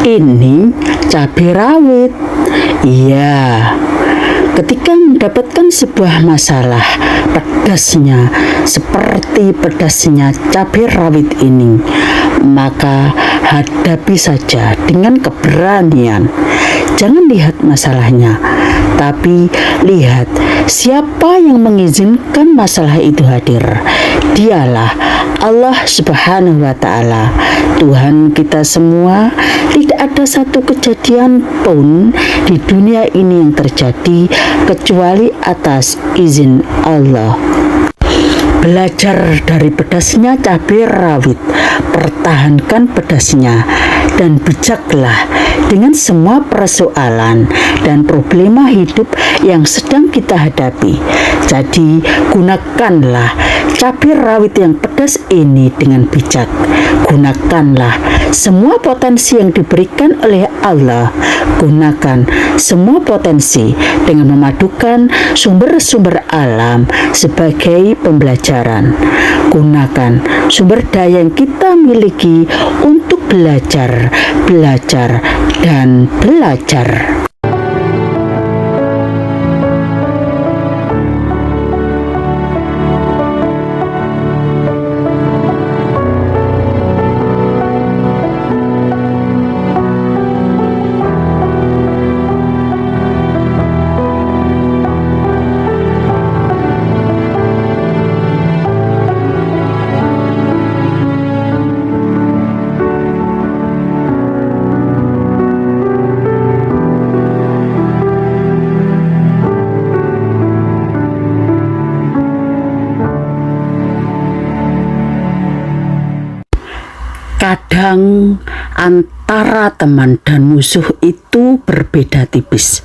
Ini cabai rawit. Iya, ketika mendapatkan sebuah masalah, pedasnya seperti pedasnya cabai rawit ini, maka hadapi saja dengan keberanian. Jangan lihat masalahnya, tapi lihat siapa yang mengizinkan masalah itu hadir. Dialah Allah Subhanahu wa Ta'ala, Tuhan kita semua. Tidak ada satu kejadian pun di dunia ini yang terjadi kecuali atas izin Allah. Belajar dari pedasnya cabai rawit, pertahankan pedasnya, dan bijaklah dengan semua persoalan dan problema hidup yang sedang kita hadapi. Jadi gunakanlah cabai rawit yang pedas ini dengan bijak. Gunakanlah semua potensi yang diberikan oleh Allah. Gunakan semua potensi dengan memadukan sumber-sumber alam sebagai pembelajaran. Gunakan sumber daya yang kita miliki untuk belajar, dan belajar. Kadang antara teman dan musuh itu berbeda tipis.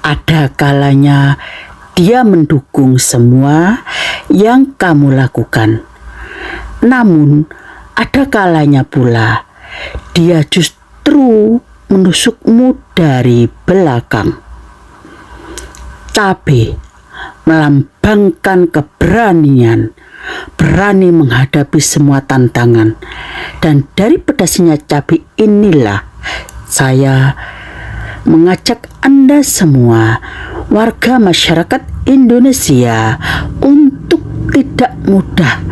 Ada kalanya dia mendukung semua yang kamu lakukan. Namun ada kalanya pula dia justru menusukmu dari belakang. Cabai melambangkan keberanian, berani menghadapi semua tantangan. Dan dari pedasnya cabai inilah saya mengajak Anda semua, warga masyarakat Indonesia, untuk tidak mudah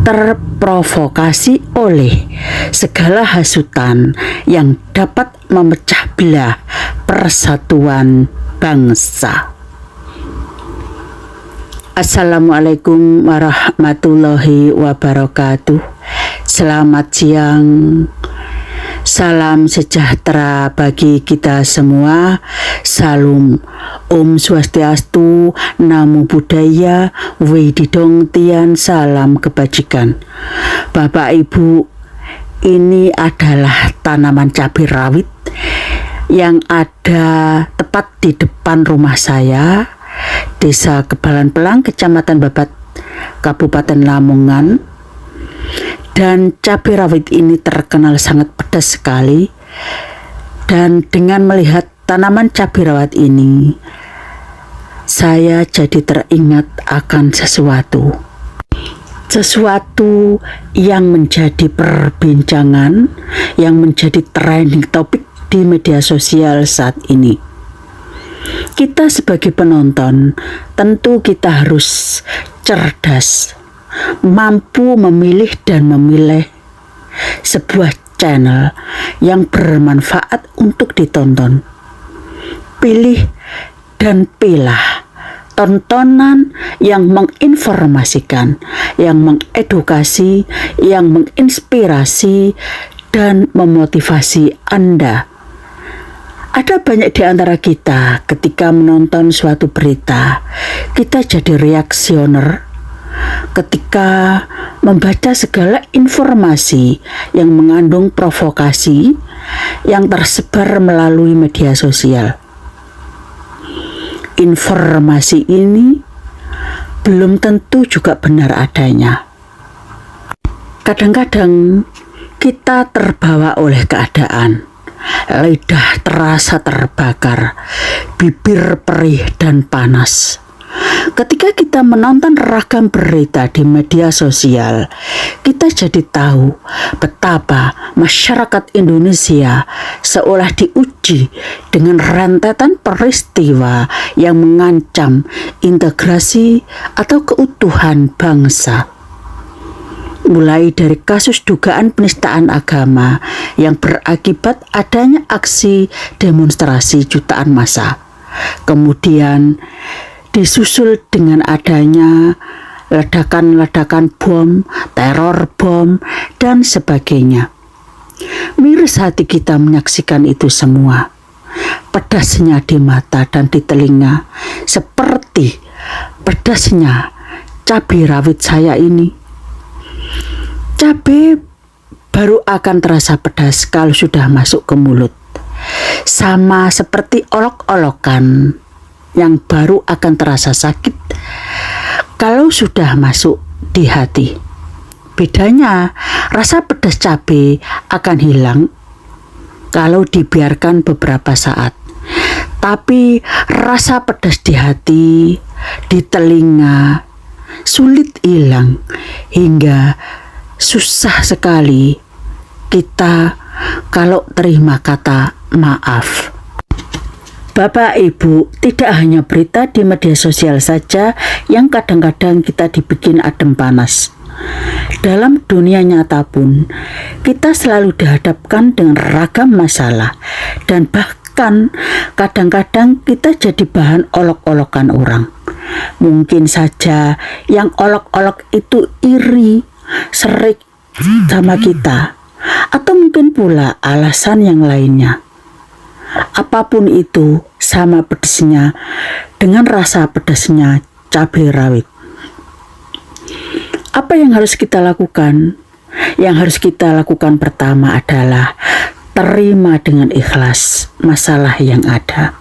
terprovokasi oleh segala hasutan yang dapat memecah belah persatuan bangsa. Assalamualaikum warahmatullahi wabarakatuh. Selamat siang. Salam sejahtera bagi kita semua. Salam Om Swastiastu, Namo Buddhaya, Wididong Tian, salam kebajikan. Bapak Ibu, ini adalah tanaman cabai rawit yang ada tepat di depan rumah saya, Desa Kebalan Pelang, Kecamatan Babat, Kabupaten Lamongan. Dan cabai rawit ini terkenal sangat pedas sekali. Dan dengan melihat tanaman cabai rawit ini, saya jadi teringat akan sesuatu yang menjadi perbincangan, yang menjadi trending topik di media sosial saat ini. Kita sebagai penonton tentu kita harus cerdas, mampu memilih dan memilih sebuah channel yang bermanfaat untuk ditonton. Pilih dan pilah tontonan yang menginformasikan, yang mengedukasi, yang menginspirasi dan memotivasi Anda. Ada banyak di antara kita ketika menonton suatu berita, kita jadi reaksioner. Ketika membaca segala informasi yang mengandung provokasi yang tersebar melalui media sosial. Informasi ini belum tentu juga benar adanya. Kadang-kadang kita terbawa oleh keadaan. Lidah terasa terbakar, bibir perih dan panas. Ketika kita menonton ragam berita di media sosial, kita jadi tahu betapa masyarakat Indonesia seolah diuji dengan rentetan peristiwa yang mengancam integrasi atau keutuhan bangsa. Mulai dari kasus dugaan penistaan agama yang berakibat adanya aksi demonstrasi jutaan massa. Kemudian disusul dengan adanya ledakan-ledakan bom, teror bom, dan sebagainya. Miris hati kita menyaksikan itu semua. Pedasnya di mata dan di telinga, seperti pedasnya cabai rawit saya ini. Cabai baru akan terasa pedas kalau sudah masuk ke mulut. Sama seperti olok-olokan yang baru akan terasa sakit kalau sudah masuk di hati. Bedanya, rasa pedas cabai akan hilang kalau dibiarkan beberapa saat. Tapi rasa pedas di hati, di telinga, sulit hilang hingga susah sekali kita kalau terima kata maaf. Bapak Ibu, tidak hanya berita di media sosial saja yang kadang-kadang kita dibikin adem panas. Dalam dunia nyata pun, kita selalu dihadapkan dengan ragam masalah dan bahkan kadang-kadang kita jadi bahan olok-olokan orang. Mungkin saja yang olok-olok itu iri, serik sama kita, atau mungkin pula alasan yang lainnya. Apapun itu, sama pedasnya dengan rasa pedasnya cabai rawit. Apa yang harus kita lakukan? Yang harus kita lakukan pertama adalah terima dengan ikhlas masalah yang ada.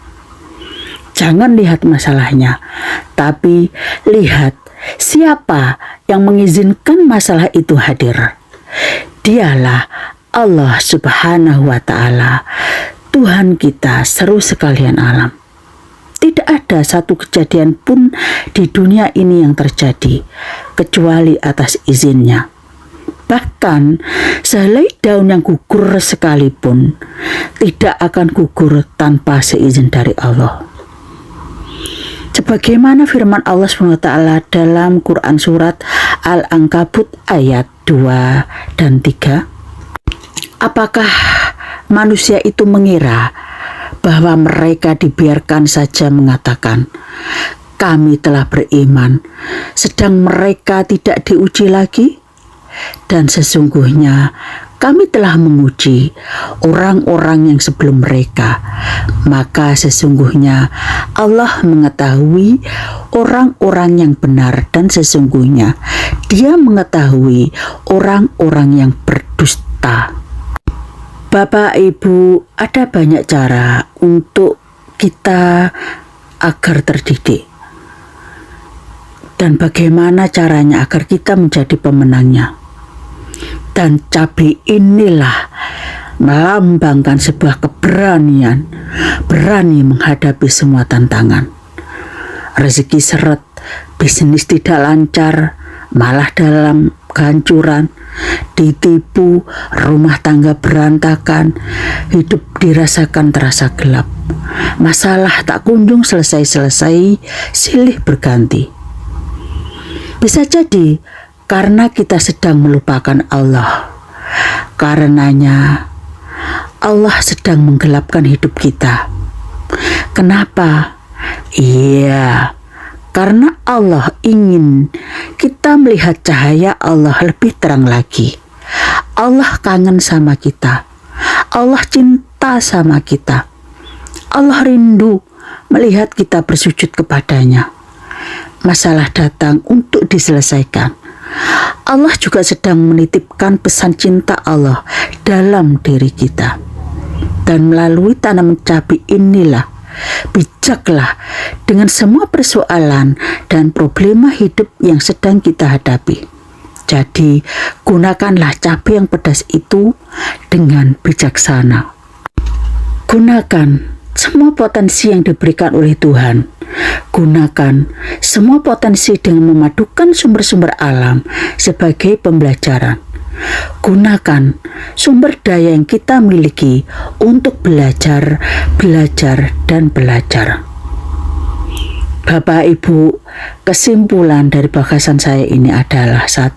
Jangan lihat masalahnya, tapi lihat siapa yang mengizinkan masalah itu hadir. Dialah Allah Subhanahu wa Ta'ala, Tuhan kita seru sekalian alam. Tidak ada satu kejadian pun di dunia ini yang terjadi kecuali atas izinnya. Bahkan sehelai daun yang gugur sekalipun tidak akan gugur tanpa seizin dari Allah. Sebagaimana firman Allah SWT dalam Quran surat Al-Ankabut ayat 2 dan 3. Apakah manusia itu mengira bahwa mereka dibiarkan saja mengatakan, kami telah beriman, sedang mereka tidak diuji lagi? Dan sesungguhnya kami telah menguji orang-orang yang sebelum mereka, maka sesungguhnya Allah mengetahui orang-orang yang benar dan sesungguhnya Dia mengetahui orang-orang yang berdusta. Bapak Ibu, ada banyak cara untuk kita agar terdidik. Dan bagaimana caranya agar kita menjadi pemenangnya. Dan cabai inilah melambangkan sebuah keberanian, berani menghadapi semua tantangan. Rezeki seret, bisnis tidak lancar, malah dalam kehancuran, ditipu, rumah tangga berantakan, hidup dirasakan terasa gelap. Masalah tak kunjung selesai-selesai, silih berganti. Bisa jadi karena kita sedang melupakan Allah. Karenanya Allah sedang menggelapkan hidup kita. Kenapa? Iya, karena Allah ingin kita melihat cahaya Allah lebih terang lagi. Allah kangen sama kita. Allah cinta sama kita. Allah rindu melihat kita bersujud kepadanya. Masalah datang untuk diselesaikan. Allah juga sedang menitipkan pesan cinta Allah dalam diri kita. Dan melalui tanaman cabai inilah, bijaklah dengan semua persoalan dan problema hidup yang sedang kita hadapi. Jadi, gunakanlah cabai yang pedas itu dengan bijaksana. Gunakan semua potensi yang diberikan oleh Tuhan Gunakan semua potensi dengan memadukan sumber-sumber alam sebagai pembelajaran. Gunakan sumber daya yang kita miliki untuk belajar, dan belajar. Bapak Ibu, kesimpulan dari bahasan saya ini adalah: 1.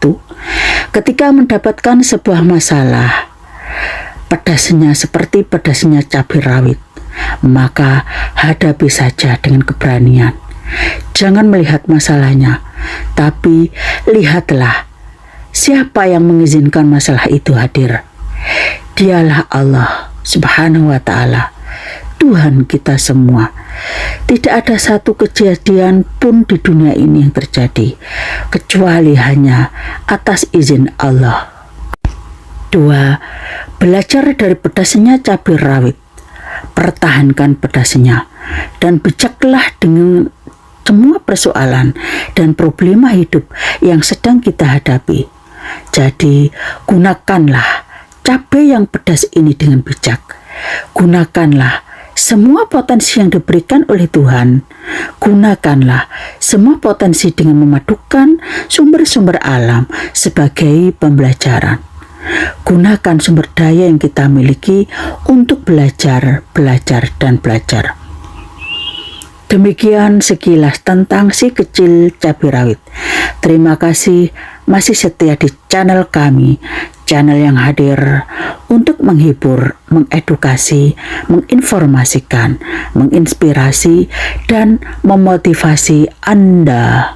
Ketika mendapatkan sebuah masalah, pedasnya seperti pedasnya cabai rawit, maka hadapi saja dengan keberanian. Jangan melihat masalahnya, tapi lihatlah siapa yang mengizinkan masalah itu hadir. Dialah Allah Subhanahu wa Ta'ala, Tuhan kita semua. Tidak ada satu kejadian pun di dunia ini yang terjadi kecuali hanya atas izin Allah. 2. Belajar dari pedasnya cabai rawit. Pertahankan pedasnya dan bijaklah dengan semua persoalan dan problema hidup yang sedang kita hadapi. Jadi, gunakanlah cabai yang pedas ini dengan bijak. Gunakanlah semua potensi yang diberikan oleh Tuhan. Gunakanlah semua potensi dengan memadukan sumber-sumber alam sebagai pembelajaran. Gunakan sumber daya yang kita miliki untuk belajar, dan belajar. Demikian sekilas tentang si kecil cabai rawit. Terima kasih masih setia di channel kami, channel yang hadir untuk menghibur, mengedukasi, menginformasikan, menginspirasi, dan memotivasi Anda.